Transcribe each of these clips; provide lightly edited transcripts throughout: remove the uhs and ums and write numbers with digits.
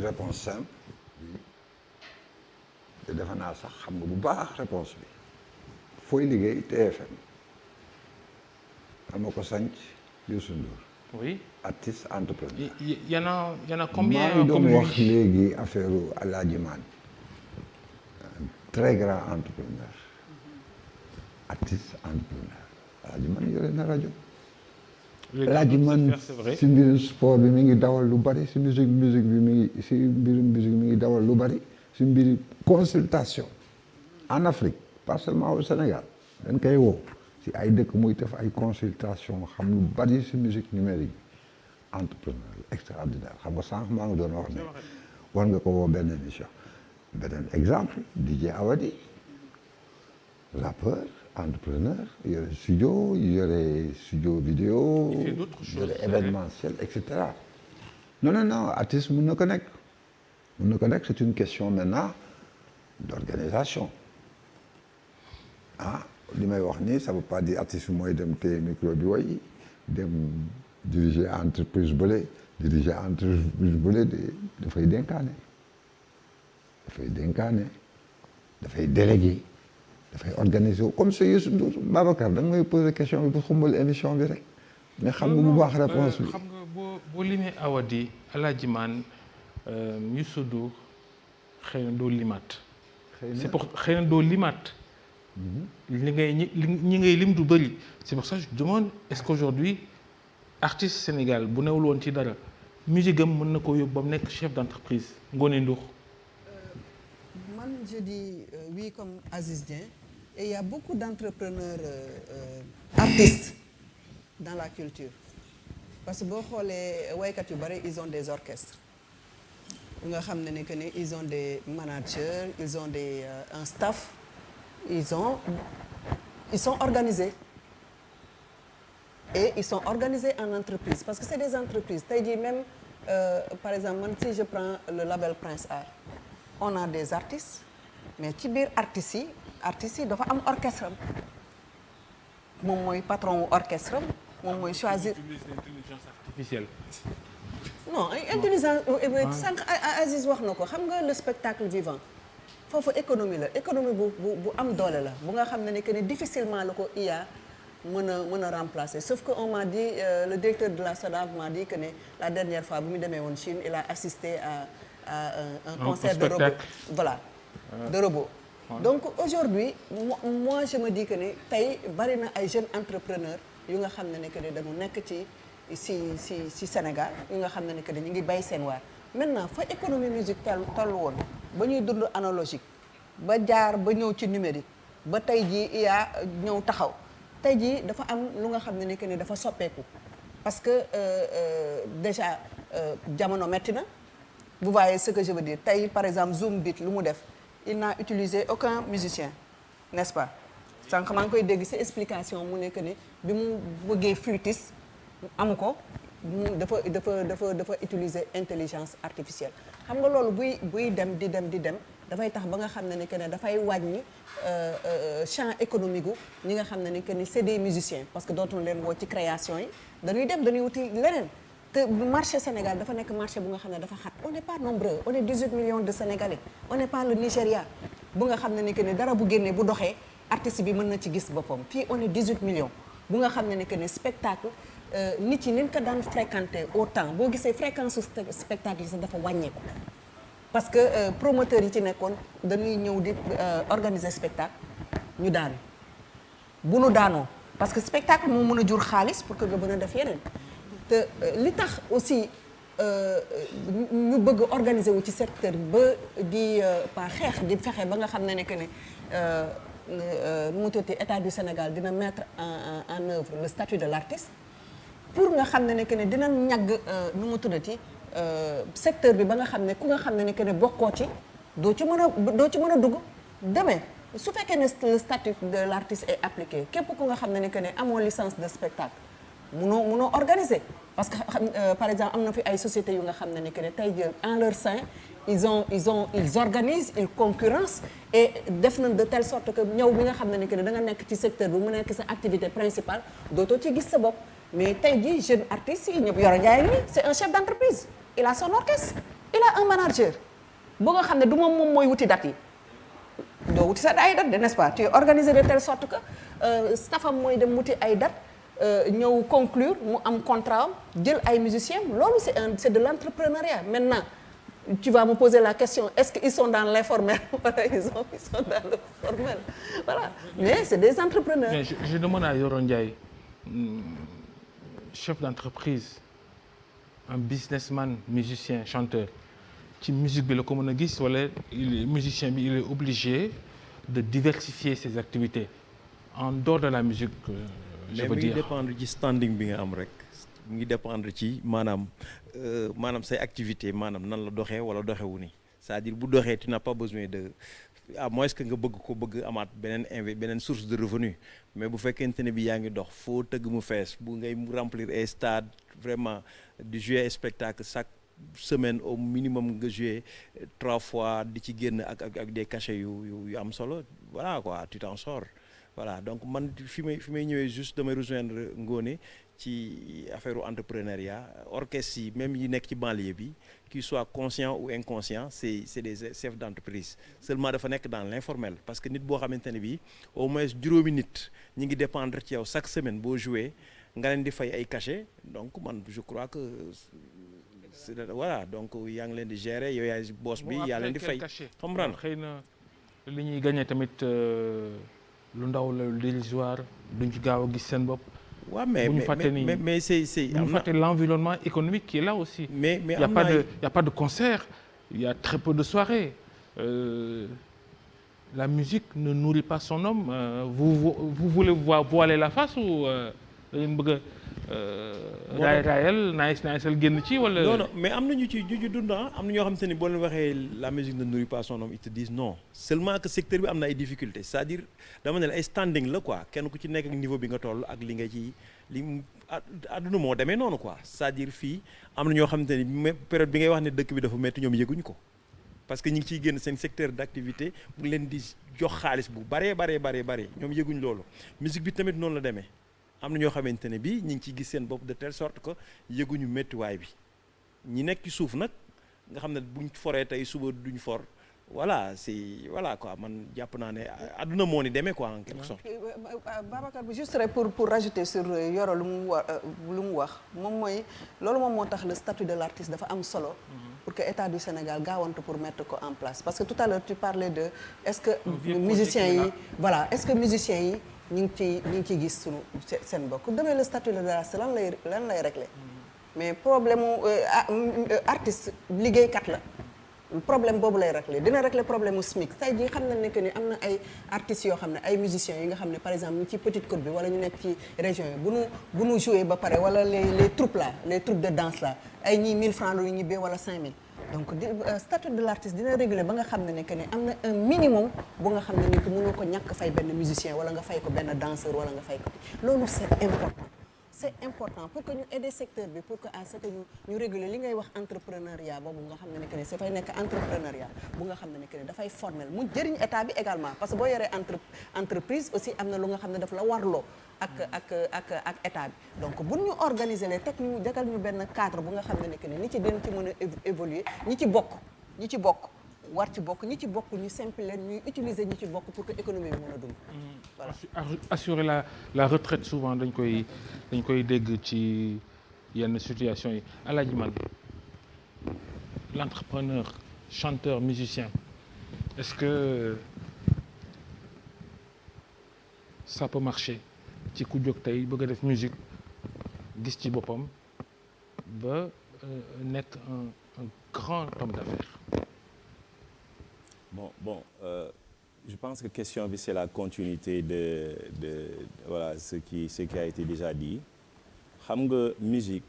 une réponse simple te defe naa sax xam nga bu baax réponse bi fooy liggéey TFM ama ko sanc Youssou Ndour. oui artiste entrepreneur. y en a combien maa ngi doon wax léegi affaire Alaaji Man un très grand entrepreneur artiste entrepreneur Alaaji Man yore na rajo. Alaaji Man si mbirum sport bi mi ngi dawal lu bari si musique bi mi ngi dawal lu bari si mbirum consultation en Afrique pas seulement au Sénégal dañ koy woo si ay dëkk muy def ay consultation xam lu bari si musique numérique entrepreneur extraordinaire xam nga sànq maa ngi doon wax ne war nga ko woo benn émission beneen exemple DJ Awadi rappeur entrepreneur yore studio vidéo yore événementiel et cetera non artiste mun na ko nekk c'est une question maintenant d'organisation li may wax nii ça veut pas dire artiste mooy dem téye micro bi way dem diriger entreprise bële dafay dénkaane dafay délégué dafay organiser wu comme ça Youssou Ndour Babacar da nga may poser question bi bu xumbal émission bi rek mais xam nga bu baax réponse bi xam nga boo limee Awadi Alaaji Man Youssou Ndour xëy na doo limaat c'est pour xëy na doo limaat ñi ngay lim du bëri c'est pour ça que je demande est-ce qu'aujourd'hui artiste Sénégal bu newul woon ci dara musique am mën na koo yóbbu ba mu nekk chef d'entreprise Ngoné Ndour. Man je dis oui comme Aziz Dieng et il y a beaucoup d'entrepreneurs artistes dans la culture parce que boo xoolee waykat yu bari ils ont des orchestres nga xam ne que ni ils ont des managers ils ont un staff ils sont organisés et ils sont organisés en entreprise parce que c'est des entreprises tey jii même par exemple man si je prends le label Prince Art on a des artistes mais ci biir artistes yi dafa am orchestre am moom mooy patron wu orchestre am moom mooy choisir. L'intelligence artificielle. non intelligence sànq Aziz wax na ko xam nga le spectacle vivant foofu économie bu am doole la bu nga xam ne que ni difficilement la ko IA mën a remplacer sauf que on m'a dit le directeur de la SODAV m'a dit que ne la dernière fois bu mu demee woon Chine il a assisté à un concert de robots voilà de robots donc aujourd'hui moi je me dis que ne tey bari na ay jeunes entrepreneurs yu nga xam ne que ne dañu nekk ci Sénégal yu nga xam ne que ne ñu ngi bay seen waar maintenant fa économie musique toll woon ba ñuy dund analogique ba ñëw ci numérique ba tey jii IA ñëw taxaw tey jii dafa am lu nga xam ne que ne dafa soppeeku parce que déjà jamono metti na vous voyez ce que je veux dire tey par exemple Zoom Beat lu mu def il n'a utilisé aucun musicien n'est-ce pas sànq maa ngi koy dégg ci explication mu nekk ni bi mu bëggee flûtiste amu ko dafa utiliser intelligence artificielle xam nga loolu buy dem di dem dafay tax ba nga xam ne que ne dafay wàññi champ économique gu ñi nga xam ne que ni c'est des musiciens parce que dootul leen woo ci création yi dañuy wuti leneen te marché Sénégal dafa nekk marché bu nga xam ne dafa xat on n'est pas nombreux on est 18 millions de Sénégalais on n'est pas le Nigeria bu nga xam ne que ni dara bu génnee bu doxee artiste bi mën na ci gis boppam fii on est 18 millions bu nga xam ne que ni spectacle nit yi ni ñu ko daan fréquenter autant boo gisee fréquence su spectacle yi sax dafa wàññeeku parce que promoteurs yi ci nekkoon dañuy ñëw di organiser spectacle ñu daanu bu nu daanoo parce que spectacle moo mën a jur xaalis pour que nga mën a def yeneen te li tax aussi ñu bëgg organiser wu ci secteur ba di pas xeex di fexe ba nga xam ne que ne nu mu tuddati état du Sénégal dina mettre en œuvre le statut de l'artiste pour nga xam ne que ne dina ñagg nu mu tuddati secteur bi ba nga xam ne ku nga xam ne que ne bokkoo ci doo ci mën a dugg demain su fekkee ne le statut de l'artiste est appliqué képp ku nga xam ne que ne amoo licence de spectacle munoo organiser parce que par exemple am na fi ay sociétés yu nga xam ne que ne tey jii en leur sein ils organisent ils concurrencent et def nañ de telle sorte que ñëw bi nga xam ne que ne da nga nekk ci secteur bi mu nekk sa activité principale dootoo ci gis sa bopp mais tey jii jeune artiste yi ñëpp Yoro Ndiaye nii c'est un chef d'entreprise il a son orchestre il a un manager boo nga xam ne du moom mooy wuti date yi doo wuti sa ay date de n'est-ce pas tu es organisé de telle sorte que staffam mooy dem wuti ay date ñëw conclure mu am contrat am jël ay musiciens loolu c'est de l'entrepreneuriat. Maintenant tu vas me poser la question, est-ce qu'ils sont dans l'informel? Voilà, ils sont dans le formel. Voilà. Mais c'est des entrepreneurs. Mais je demande à Yoro Ndiaye, chef d'entreprise, un businessman, musicien, chanteur, ci musique bi la ko mën a gis wala musicien bi il est obligé de diversifier ses activités en dehors de la musique, je veux dire. Mais mu ngi dépendre ci standing bi nga am rek. mu ngi dépendre ci maanaam say activité maanaam nan la doxee wala doxewu ni c'est-à-dire bu doxee tu n'as pas besoin de à moins que nga bëgg amaat beneen source de revenu mais bu fekkente ne bi yaa ngi dox foo tëgg mu fees bu ngay remplir ay stade vraiment di jouer spectacle chaque semaine au minimum nga jouer 3 fois di ci génn ak des cachets yu am solo voilà quoi tu t'en sors voilà donc man fi may ñëwee juste damay rejoindre Ngoné ci affaire entrepreneuriat orchestre yi même yi nekk ci banlieue bi qu'ils soient conscients ou inconscients c'est des chefs d'entreprise seulement dafa nekk dans l'informel parce que nit boo xamante ne bi au moins juróomi nit ñi ngi dépendre ci yow chaque semaine boo jouer nga leen di fay ay cachet donc man je crois que voilà donc yaa ngi leen di gérer yow yaay boss bi yaa leen di fay comprendre xëy na li ñuy gagner tamit lu ndaw la dérisoire duñ ci gaaw a gis seen bopp. waaw mais c'est bu ñu fàtte l'environnement économique qui est là aussi. mais il y a pas de concert, il y a très peu de soirées. La musique ne nourrit pas son homme. Vous voulez voiler la face ou da ngeen bëgg a raayal naayal génn ci wala. non mais am na ñu ci dund am na ñoo xamante ni boo leen waxee la musique ne nourrit pas son homme ils te disent non seulement que secteur bi am na ay difficultés c'est-à-dire dama ne la ay standing la quoi kenn ku ci nekk ak niveau bi nga toll ak li nga ci àdduna moo demee noonu quoi c'est-à-dire fii am na ñoo xamante ni période bi ngay wax ne dëkk bi dafa metti ñoom yëguñu ko parce que ñi ngi ciy génn seen secteur d'activité bu leen di jox xaalis bu baree ñoom yëguñ loolu musique bi tamit noonu la demee. am na ñoo xamante ne bii ñu ngi ciy gis seen bopp de telle sorte que yëguñu méttiwaay bi ñi nekk ci suuf nag nga xam ne buñ foree tey suba duñ for voilà c'est voilà quoi man jàpp naa ne adduna moo ni demee quoi en quelque sorte. Babacar bi juste rek pour rajouter sur Yoro lu mu wax moom mooy loolu moom moo tax le statut de l'artiste dafa am solo. pour que État du Sénégal gaawante pour mettre ko en place parce que tout à l'heure tu parlais de est-ce que musiciens yi voilà est-ce que musiciens yi ñu ngi ciy gis sunu seen bopp ku demee le statut de l'artiste lan lay régler mais problème artiste liggéeykat la problème boobu lay régler dina régler problème mu SMIC tey jii xam nañ ne que ni am na ay artistes yoo xam ne ay musiciens yi nga xam ne par exemple ñu ci Petite Côte bi wala ñu nekk ci région yi bu nu jouer ba pare wala les troupes là les troupes de danse là ay ñii 1000 francs lu ñuy ñibbee wala 5000 donc statut de l'artiste dina réguler ba nga xam ne que ni am na un minimum bu nga xam ne ni que mënoo ko ñàkk fay benn musicien wala nga fay ko benn danseur wala nga fay ko loolu c'est important pour que ñu aider secteur bi pour que à ce que ñu réguler li ngay wax entrepreneuriat boobu nga xam ne que ni dafay nekk entrepreneuriat bu nga xam ne que ni dafay formel mu jëriñ état bi également parce que boo yoree entreprise aussi am na lu nga xam ne daf la warloo ak état bi donc bu ñu organiser les teg ñu jagal ñu benn cadre bu nga xam ne que ni ci dina ci mën a évoluer ñi ci bokk war ci bokk ñi ci bokk ñu simple leen ñuy utiliser ñi ci bokk pour que économie bi mën a dund. voilà assurer la retraite souvent dañ koy dégg ci yenn situation yi Alaaji Man l'entrepreneur chanteur musicien est-ce que ça peut marcher ci ku jóg tey bëgg a def musique gis ci boppam ba nekk un grand homme d'affaires. Bon, je pense que question bi c'est la continuité de voilà ce qui a été déjà dit xam nga musique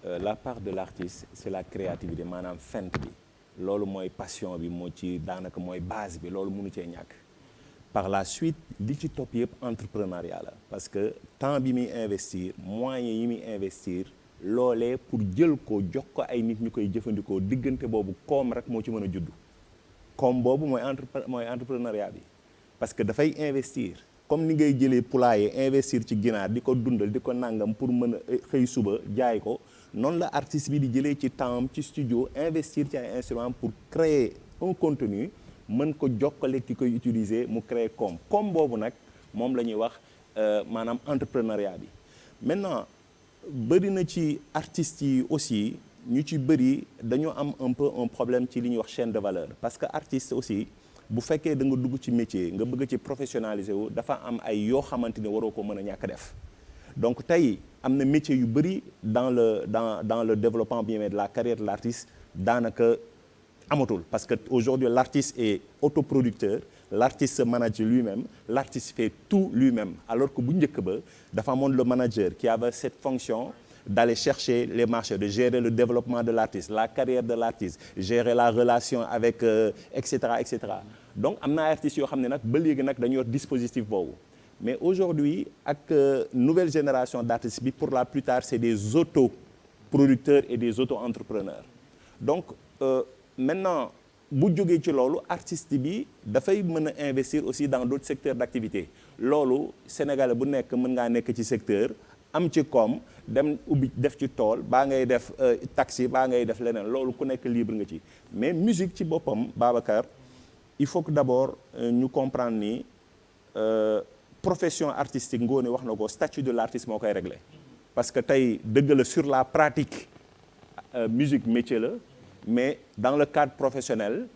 la part de l'artiste c'est la créativité maanaam fent bi loolu mooy passion bi moo ci daanaka mooy base bi loolu mënu cee ñàkk par la suite li ci topp yëpp entrepreneuriat la parce que temps bi muy investir moyens yi muy investir loolee pour jël ko jox ko ay nit ñu koy jëfandikoo diggante boobu koom rek moo ci mën a juddu comme boobu mooy entrepreneuriat bi parce que dafay investir comme ni ngay jëlee poulailler investir ci ginaar di ko dundal di ko nangam pour mën a xëy suba jaay ko noonu la artiste bi di jëlee ci temps ci studio investir ci ay instruments pour créer un contenu mën ko jokkale ki koy utiliser mu créer koom boobu nag moom la ñuy wax maanaam entrepreneuriat bi. Maintenant bëri na ci artistes yi aussi ñu ci bëri dañoo am un peu un problème ci li ñuy wax chaîne de valeur parce que artiste aussi bu fekkee da nga dugg ci métier nga bëgg ci professionnaliser wu dafa am ay yoo xamante ne waroo ko mën a ñàkk def. Donc tey am na métier yu bëri dans le développement bien de la carrière de l'artiste daanaka amatul parce que aujourd'hui l'artiste est autoproducteur, l'artiste se manage lui-même, l'artiste fait tout lui-même alors que bu njëkk ba dafa amoon le manager qui avait cette fonction d'aller chercher les marchés, de gérer le développement de l'artiste, la carrière de l'artiste, gérer la relation avec et cetera et cetera. Donc am na artistes yoo xam ne nag ba léegi nag dañu yor dispositif boobu. Mais aujourd'hui ak nouvelle génération d'artistes bi pour la plupart c'est des autoproducteurs et des auto-entrepreneurs. Donc maintenant bu jógee ci loolu artiste bi dafay mën a investir aussi dans d'autres secteurs d'activité. Loolu Sénégalais bu nekk mën ngaa nekk ci secteur am ci koom dem ubbi def ci tool baa ngay def taxi baa ngay def leneen loolu ku nekk libre nga ci. Mais musique ci boppam Babacar il faut que d'abord ñu comprendre ni profession artistique Ngoné wax na ko statut de l'artiste moo koy régler parce que tey dëgg la sur la pratique musique métier la mais dans le cadre professionnel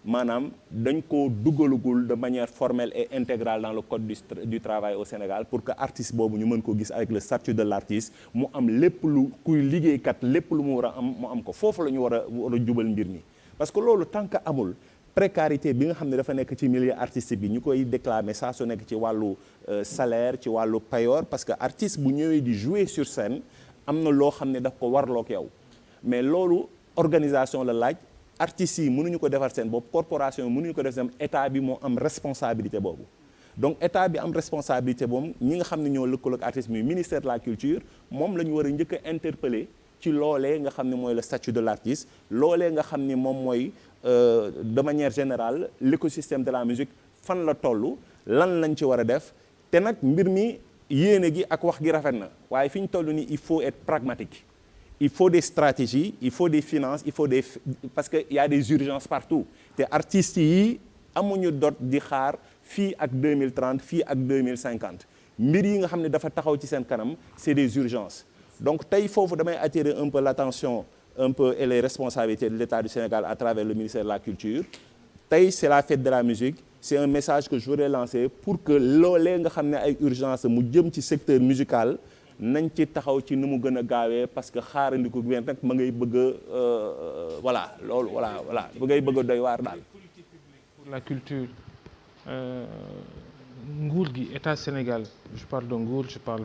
maanaam dañ ko dugalugul de manière formelle et intégrale dans le code du travail au Sénégal pour que artiste boobu ñu mën ko gis avec le statut de l'artiste mu am lépp lu kuy liggéeykat lépp lu mu war a am mu am ko foofu la ñu war a jubal mbir mi parce que loolu tant que amul précarité bi nga xam ne dafa nekk ci milieu artistique bi ñu koy déclamer saa su nekk ci wàllu salaire ci wàllu payoor parce que artiste bu ñëwee di jouer sur scène am na loo xam ne daf ko warlook yow mais loolu organisation la laaj artistes yi mënuñu ko defar seen bopp corporation yi mënuñu ko def seen état bi moo am responsabilité boobu donc état bi am responsabilité boobu ñi nga xam ne ñoo lëkkaloog artiste mi ministère de la culture moom la ñu war a njëkk a interpeller ci loolee nga xam ne mooy le statut de l'artiste loolee nga xam ni moom mooy de manière générale l'écosystème de la musique fan la toll lan lañ ci war a def te nag mbir mi yéene gi ak wax gi rafet na waaye fi ñu toll nii il faut être pragmatique il faut des stratégies il faut des finances il faut des parce que y a des urgences partout te artistes yi amuñu dot di xaar fii ak 2030 fii ak 2050 mbir yi nga xam ne dafa taxaw ci seen kanam c'est des urgences donc tey foofu damay attirer un peu l'attention un peu et les responsabilités de l'État du Sénégal à travers le ministère de la Culture tey c'est la fête de la musique c'est un message que je voudrais lancer pour que loolee nga xam ne ay urgence mu jëm ci secteur musical nañ ci taxaw ci ni mu gën a gaawee parce que xaarandiku bi nag ma ngay bëgg a voilà loolu voilà ba ngay bëgg a doy waar daal. Politique publique pour la culture nguur gi État Sénégal je parle de nguur je parle